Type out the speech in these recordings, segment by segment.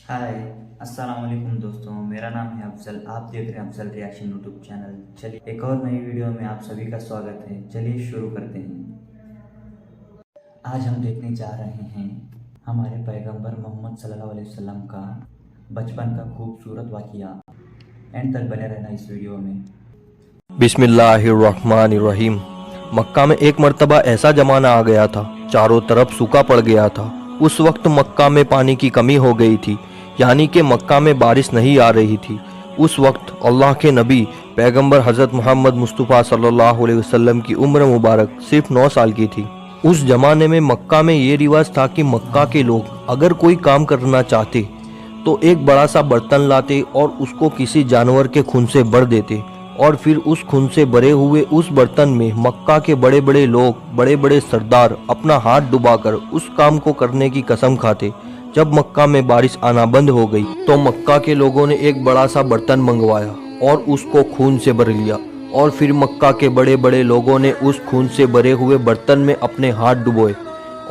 हाय अस्सलाम वालेकुम दोस्तों, मेरा नाम है अफजल। आप देख रहे हैं अफजल रिएक्शन यूट्यूब चैनल। चलिए एक और नई वीडियो में आप सभी का स्वागत है। चलिए शुरू करते हैं। आज हम देखने जा रहे हैं हमारे पैगंबर मोहम्मद सल्लल्लाहु अलैहि वसल्लम का बचपन का खूबसूरत वाक़िया। एंड तक बने रहना इस वीडियो में। बिस्मिल्लाहिर्रहमानिर्रहीम। मक्का में एक मर्तबा ऐसा जमाना आ गया था, चारों तरफ सूखा पड़ गया था। उस वक्त मक्का में पानी की कमी हो गई थी, यानी कि मक्का में बारिश नहीं आ रही थी। उस वक्त अल्लाह के नबी पैगंबर हज़रत मोहम्मद मुस्तफ़ा सल्लल्लाहु अलैहि वसल्लम की उम्र मुबारक सिर्फ 9 साल की थी। उस जमाने में मक्का में ये रिवाज था कि मक्का के लोग अगर कोई काम करना चाहते तो एक बड़ा सा बर्तन लाते और उसको किसी जानवर के खून से भर देते और फिर उस खून से भरे हुए उस बर्तन में मक्का के बड़े बड़े लोग, बड़े बड़े सरदार अपना हाथ डुबाकर उस काम को करने की कसम खाते। जब मक्का में बारिश आना बंद हो गई तो मक्का के लोगों ने एक बड़ा सा बर्तन मंगवाया और उसको खून से भर लिया और फिर मक्का के बड़े बड़े लोगों ने उस खून से भरे हुए बर्तन में अपने हाथ डुबोए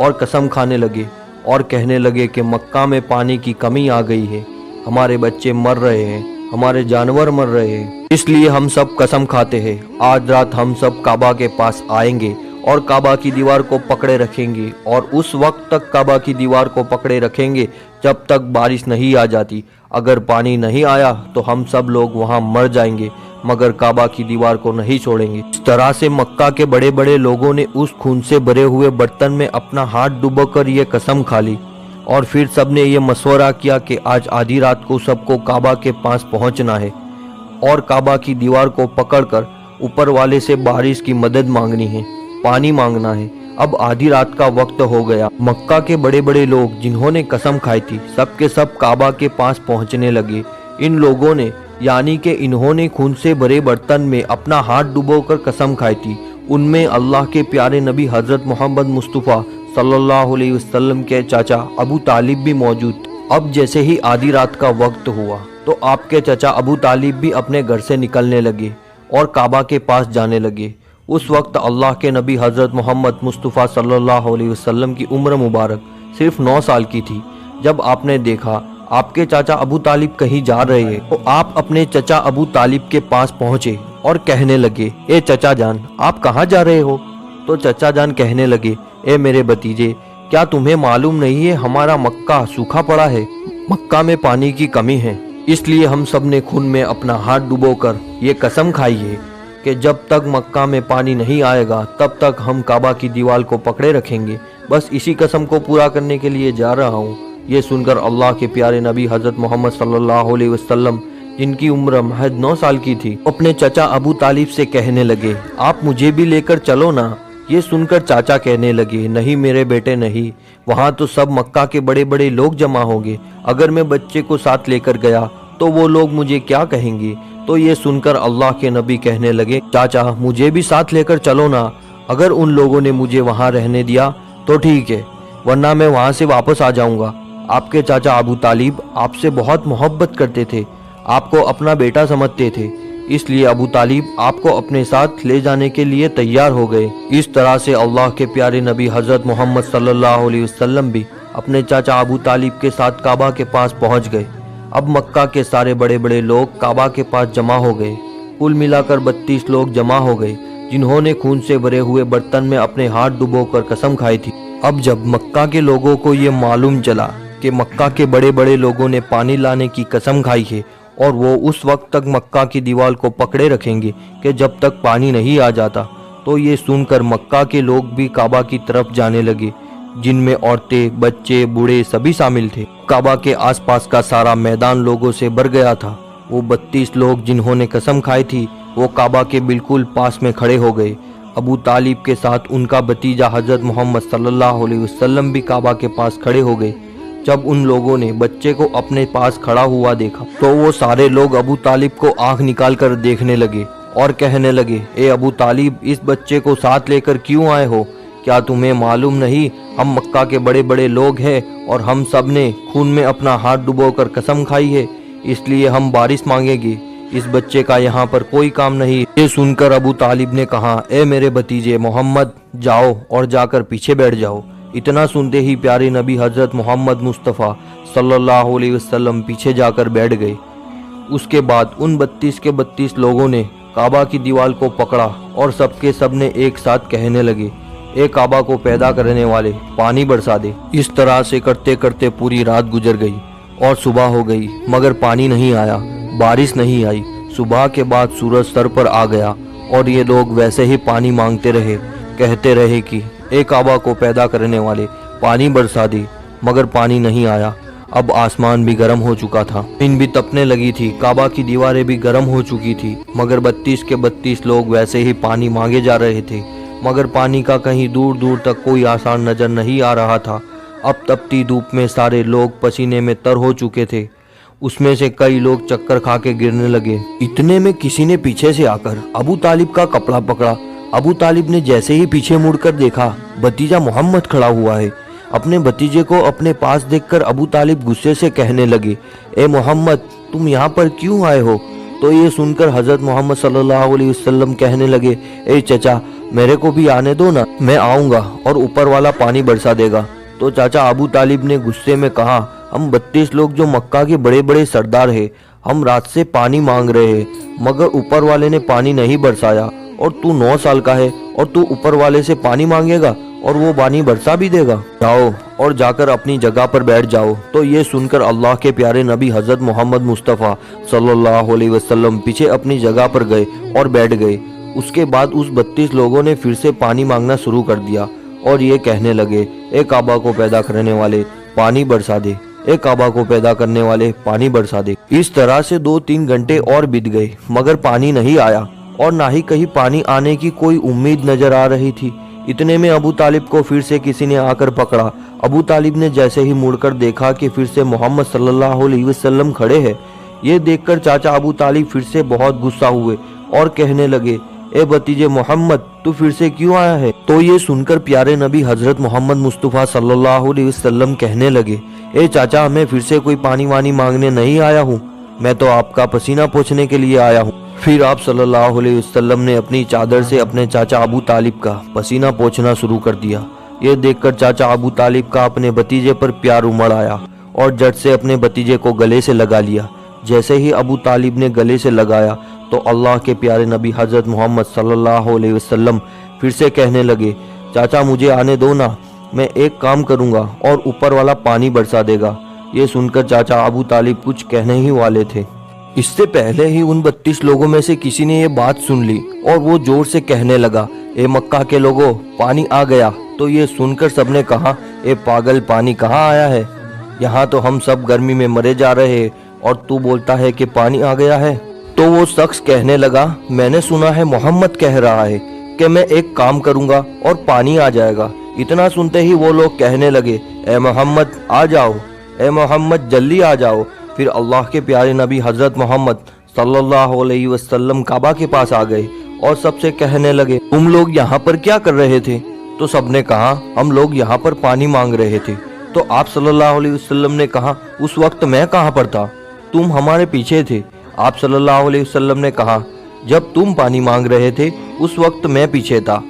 और कसम खाने लगे और कहने लगे कि मक्का में पानी की कमी आ गई है, हमारे बच्चे मर रहे हैं, हमारे जानवर मर रहे हैं, इसलिए हम सब कसम खाते हैं आज रात हम सब काबा के पास आएंगे और काबा की दीवार को पकड़े रखेंगे और उस वक्त तक काबा की दीवार को पकड़े रखेंगे जब तक बारिश नहीं आ जाती। अगर पानी नहीं आया तो हम सब लोग वहां मर जाएंगे, मगर काबा की दीवार को नहीं छोड़ेंगे। इस तरह से मक्का के बड़े बड़े लोगों ने उस खून से भरे हुए बर्तन में अपना हाथ डुबोकर ये कसम खा ली और फिर सबने ये मशवरा किया कि आज आधी रात को सबको काबा के पास पहुंचना है और काबा की दीवार को पकड़कर ऊपर वाले से बारिश की मदद मांगनी है, पानी मांगना है। अब आधी रात का वक्त हो गया। मक्का के बड़े बड़े लोग जिन्होंने कसम खाई थी सब के सब काबा के पास पहुंचने लगे। इन लोगों ने, यानी कि इन्होंने खून से भरे बर्तन में अपना हाथ डुबोकर कसम खाई थी, उनमें अल्लाह के प्यारे नबी हज़रत मोहम्मद मुस्तफ़ा सल्लल्लाहु अलैहि वसल्लम के चाचा अबू तालिब भी मौजूद। अब जैसे ही आधी रात का वक्त हुआ तो आपके चाचा अबू तालिब भी अपने घर से निकलने लगे और काबा के पास जाने लगे। उस वक्त अल्लाह के नबी हज़रत मोहम्मद मुस्तफ़ा सल्लल्लाहु अलैहि वसल्लम की उम्र मुबारक सिर्फ 9 साल की थी। जब आपने देखा आपके चाचा अबू तालिब कहीं जा रहे हैं तो आप अपने चचा अबू तालिब के पास पहुंचे और कहने लगे, ए चचा जान, आप कहाँ जा रहे हो? तो चचा जान कहने लगे, ए मेरे भतीजे, क्या तुम्हें मालूम नहीं है हमारा मक्का सूखा पड़ा है, मक्का में पानी की कमी है, इसलिए हम सब ने खून में अपना हाथ डुबोकर ये कसम खाई है कि जब तक मक्का में पानी नहीं आएगा तब तक हम काबा की दीवार को पकड़े रखेंगे। बस इसी कसम को पूरा करने के लिए जा रहा हूँ। ये सुनकर अल्लाह के प्यारे नबी हज़रत मोहम्मद सल्लल्लाहु अलैहि वसल्लम, जिनकी उम्र महज 9 साल की थी, अपने चाचा अबू तालिब से कहने लगे, आप मुझे भी लेकर चलो ना। ये सुनकर चाचा कहने लगे, नहीं मेरे बेटे नहीं, वहाँ तो सब मक्का के बड़े बड़े लोग जमा होंगे, अगर मैं बच्चे को साथ लेकर गया तो वो लोग मुझे क्या कहेंगे? तो ये सुनकर अल्लाह के नबी कहने लगे, चाचा मुझे भी साथ लेकर चलो ना, अगर उन लोगों ने मुझे वहाँ रहने दिया तो ठीक है, वरना मैं वहाँ से वापस आ जाऊँगा। आपके चाचा अबू तालिब आपसे बहुत मोहब्बत करते थे, आपको अपना बेटा समझते थे, इसलिए अबू तालिब आपको अपने साथ ले जाने के लिए तैयार हो गए। इस तरह से अल्लाह के प्यारे नबी हज़रत मोहम्मद सल्लल्लाहु अलैहि वसल्लम भी अपने चाचा अबू तालिब के साथ काबा के पास पहुँच गए। अब मक्का के सारे बड़े बड़े लोग काबा के पास जमा हो गए। कुल मिलाकर 32 लोग जमा हो गए जिन्होंने खून से भरे हुए बर्तन में अपने हाथ डुबोकर कसम खाई थी। अब जब मक्का के लोगों को ये मालूम चला कि मक्का के बड़े बड़े लोगों ने पानी लाने की कसम खाई है और वो उस वक्त तक मक्का की दीवार को पकड़े रखेंगे कि जब तक पानी नहीं आ जाता, तो ये सुनकर मक्का के लोग भी काबा की तरफ जाने लगे, जिनमें औरतें, बच्चे, बूढ़े सभी शामिल थे। काबा के आसपास का सारा मैदान लोगों से भर गया था। वो 32 लोग जिन्होंने कसम खाई थी वो काबा के बिल्कुल पास में खड़े हो गए। अबू तालिब के साथ उनका भतीजा हज़रत मोहम्मद सल्लल्लाहु अलैहि वसल्लम भी काबा के पास खड़े हो गए। जब उन लोगों ने बच्चे को अपने पास खड़ा हुआ देखा तो वो सारे लोग अबू तालिब को आंख निकाल कर देखने लगे और कहने लगे, ए अबू तालिब, इस बच्चे को साथ लेकर क्यों आए हो? क्या तुम्हें मालूम नहीं हम मक्का के बड़े बड़े लोग हैं और हम सब ने खून में अपना हाथ डुबोकर कसम खाई है, इसलिए हम बारिश मांगेंगे, इस बच्चे का यहाँ पर कोई काम नहीं। ये सुनकर अबू तालिब ने कहा, ए मेरे भतीजे मोहम्मद, जाओ और जाकर पीछे बैठ जाओ, इतना सुनते ही प्यारे नबी हजरत मोहम्मद मुस्तफ़ा सल्लल्लाहु अलैहि वसल्लम पीछे जाकर बैठ गए। उसके बाद उन 32 के 32 लोगों ने काबा की दीवार को पकड़ा और सबके सब ने एक साथ कहने लगे, ए काबा को पैदा करने वाले, पानी बरसा दे। इस तरह से करते करते पूरी रात गुजर गई और सुबह हो गई, मगर पानी नहीं आया, बारिश नहीं आई। सुबह के बाद सूरज सर पर आ गया और ये लोग वैसे ही पानी मांगते रहे, कहते रहे कि ए काबा को पैदा करने वाले, पानी बरसा दे, मगर पानी नहीं आया। अब आसमान भी गर्म हो चुका था, इन भी तपने लगी थी, काबा की दीवारें भी गर्म हो चुकी थी, मगर 32 के 32 लोग वैसे ही पानी मांगे जा रहे थे, मगर पानी का कहीं दूर दूर तक कोई आसार नजर नहीं आ रहा था। अब तपती धूप में सारे लोग पसीने में तर हो चुके थे, उसमें से कई लोग चक्कर खा के गिरने लगे। इतने में किसी ने पीछे से आकर अबू तालिब का कपड़ा पकड़ा। अबू तालिब ने जैसे ही पीछे मुड़कर देखा, भतीजा मोहम्मद खड़ा हुआ है। अपने भतीजे को अपने पास देखकर अबू तालिब गुस्से से कहने लगे, ए मोहम्मद, तुम यहाँ पर क्यों आए हो? तो ये सुनकर हजरत मोहम्मद सल्लल्लाहु अलैहि वसल्लम कहने लगे, ए चचा, मेरे को भी आने दो ना, मैं आऊँगा और ऊपर वाला पानी बरसा देगा। तो चाचा अबू तालिब ने गुस्से में कहा, हम 32 लोग जो मक्का के बड़े बड़े सरदार हैं, हम रात से पानी मांग रहे हैं, मगर ऊपर वाले ने पानी नहीं बरसाया, और तू 9 साल का है और तू ऊपर वाले से पानी मांगेगा और वो पानी बरसा भी देगा? जाओ और जाकर अपनी जगह पर बैठ जाओ। तो ये सुनकर अल्लाह के प्यारे नबी हजरत मोहम्मद मुस्तफ़ा सल्लल्लाहु अलैहि वसल्लम पीछे अपनी जगह पर गए और बैठ गए। उसके बाद उस 32 लोगों ने फिर से पानी मांगना शुरू कर दिया और ये कहने लगे, ए काबा को पैदा करने वाले, पानी बरसा दे, ए काबा को पैदा करने वाले, पानी बरसा दे। इस तरह से 2-3 घंटे और बीत गए, मगर पानी नहीं आया और ना ही कहीं पानी आने की कोई उम्मीद नजर आ रही थी। इतने में अबू तालिब को फिर से किसी ने आकर पकड़ा। अबू तालिब ने जैसे ही मुड़कर देखा कि फिर से मोहम्मद सल्लल्लाहु अलैहि वसल्लम खड़े हैं। ये देखकर चाचा अबू तालिब फिर से बहुत गुस्सा हुए और कहने लगे, ए भतीजे मोहम्मद, तू फिर से क्यों आया है? तो ये सुनकर प्यारे नबी हजरत मोहम्मद मुस्तफ़ा सल्लल्लाहु अलैहि वसल्लम कहने लगे, ए चाचा, मैं फिर से कोई पानी वानी मांगने नहीं आया हूँ, मैं तो आपका पसीना पोंछने के लिए आया हूँ। फिर आप सल्लल्लाहु अलैहि वसल्लम ने अपनी चादर से अपने चाचा अबू तालिब का पसीना पोंछना शुरू कर दिया। ये देखकर चाचा अबू तालिब का अपने भतीजे पर प्यार उमड़ आया और झट से अपने भतीजे को गले से लगा लिया। जैसे ही अबू तालिब ने गले से लगाया तो अल्लाह के प्यारे नबी हजरत मोहम्मद सल्लल्लाहु अलैहि वसल्लम फिर से कहने लगे, चाचा मुझे आने दो ना, मैं एक काम करूँगा और ऊपर वाला पानी बरसा देगा। ये सुनकर चाचा अबू तालिब कुछ कहने ही वाले थे, इससे पहले ही उन 32 लोगों में से किसी ने ये बात सुन ली और वो जोर से कहने लगा, ए मक्का के लोगों, पानी आ गया। तो ये सुनकर सबने कहा, ए पागल, पानी कहाँ आया है? यहाँ तो हम सब गर्मी में मरे जा रहे हैं और तू बोलता है कि पानी आ गया है। तो वो शख्स कहने लगा, मैंने सुना है मोहम्मद कह रहा है कि मैं एक काम करूँगा और पानी आ जाएगा। इतना सुनते ही वो लोग कहने लगे, ए मोहम्मद आ जाओ, ए मोहम्मद जल्दी आ जाओ। फिर अल्लाह के प्यारे नबी हजरत मोहम्मद सल्लल्लाहु अलैहि वसल्लम काबा के पास आ गए और सबसे कहने लगे, तुम लोग यहाँ पर क्या कर रहे थे? तो सबने कहा, हम लोग यहाँ पर पानी मांग रहे थे। तो आप सल्लल्लाहु अलैहि वसल्लम ने कहा, उस वक्त मैं कहाँ पर था? तुम हमारे पीछे थे। आप सल्लल्लाहु अलैहि वसल्लम ने कहा, जब तुम पानी मांग रहे थे उस वक्त मैं पीछे था,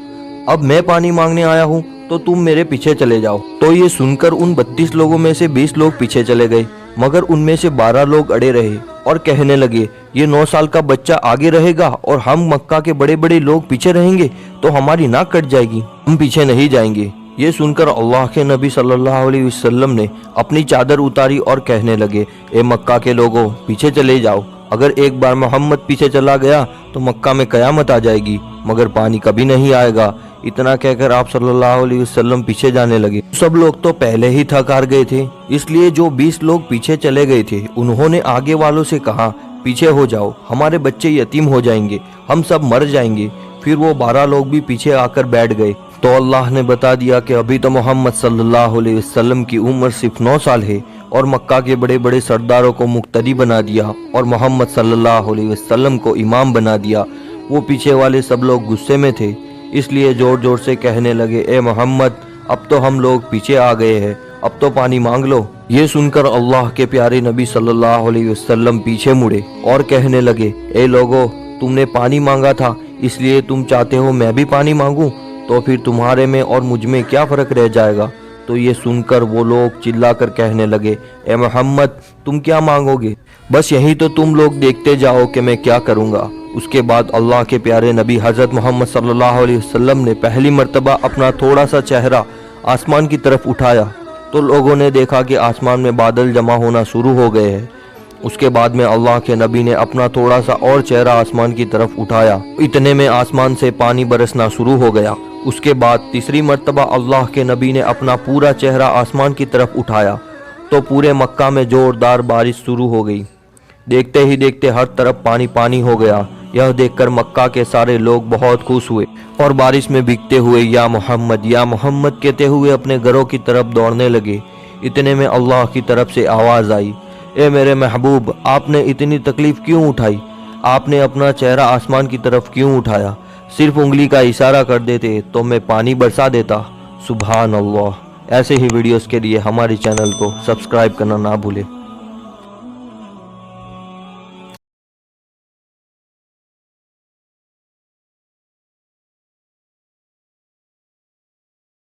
अब मैं पानी मांगने आया हूँ तो तुम मेरे पीछे चले जाओ। तो ये सुनकर उन 32 लोगों में से 20 लोग पीछे चले गए, मगर उनमें से 12 लोग अड़े रहे और कहने लगे, ये 9 साल का बच्चा आगे रहेगा और हम मक्का के बड़े बड़े लोग पीछे रहेंगे तो हमारी नाक कट जाएगी, हम पीछे नहीं जाएंगे। ये सुनकर अल्लाह के नबी सल्लल्लाहु अलैहि वसल्लम ने अपनी चादर उतारी और कहने लगे, ए मक्का के लोगों, पीछे चले जाओ। अगर एक बार मोहम्मद पीछे चला गया तो मक्का में कयामत आ जाएगी, मगर पानी कभी नहीं आएगा। इतना कहकर आप सल्लल्लाहु अलैहि वसल्लम पीछे जाने लगे। सब लोग तो पहले ही थक हार गए थे, इसलिए जो 20 लोग पीछे चले गए थे उन्होंने आगे वालों से कहा, पीछे हो जाओ, हमारे बच्चे यतीम हो जाएंगे, हम सब मर जाएंगे। फिर वो 12 लोग भी पीछे आकर बैठ गए। तो अल्लाह ने बता दिया कि अभी तो मोहम्मद सल्लल्लाहु अलैहि वसल्लम की उम्र सिर्फ 9 साल है और मक्का के बड़े बड़े सरदारों को मुक्तदी बना दिया और मोहम्मद सल्लल्लाहु अलैहि वसल्लम को इमाम बना दिया। वो पीछे वाले सब लोग गुस्से में थे, इसलिए जोर जोर से कहने लगे, ए मोहम्मद, अब तो हम लोग पीछे आ गए हैं, अब तो पानी मांग लो। ये सुनकर अल्लाह के प्यारे नबी सल्लल्लाहु अलैहि वसल्लम पीछे मुड़े और कहने लगे, ए लोगो, तुमने पानी मांगा था, इसलिए तुम चाहते हो मैं भी पानी मांगूं? तो फिर तुम्हारे में और मुझ में क्या फर्क रह जाएगा? تو یہ سن کر وہ لوگ چلا کر کہنے لگے، اے محمد تم کیا مانگو گے؟ بس یہی تو تم لوگ دیکھتے جاؤ کہ میں کیا کروں گا۔ اس کے بعد اللہ کے پیارے نبی حضرت محمد صلی اللہ علیہ وسلم نے پہلی مرتبہ اپنا تھوڑا سا چہرہ آسمان کی طرف اٹھایا تو لوگوں نے دیکھا کہ آسمان میں بادل جمع ہونا شروع ہو گئے ہیں۔ اس کے بعد میں اللہ کے نبی نے اپنا تھوڑا سا اور چہرہ آسمان کی طرف اٹھایا، اتنے میں آسمان سے پانی برسنا شروع ہو گیا۔ اس کے بعد تیسری مرتبہ اللہ کے نبی نے اپنا پورا چہرہ آسمان کی طرف اٹھایا تو پورے مکہ میں زوردار بارش شروع ہو گئی۔ دیکھتے ہی دیکھتے ہر طرف پانی پانی ہو گیا۔ یہ دیکھ کر مکہ کے سارے لوگ بہت خوش ہوئے اور بارش میں بھیگتے ہوئے یا محمد کہتے ہوئے اپنے گھروں کی طرف دوڑنے لگے۔ اتنے میں اللہ کی طرف سے آواز آئی، اے میرے محبوب آپ نے اتنی تکلیف کیوں اٹھائی؟ آپ نے اپنا چہرہ آسمان کی طرف کیوں اٹھایا؟ صرف انگلی کا اشارہ کر دیتے تو میں پانی برسا دیتا۔ سبحان اللہ۔ ایسے ہی ویڈیوز کے لیے ہماری چینل کو سبسکرائب کرنا نہ بھولے۔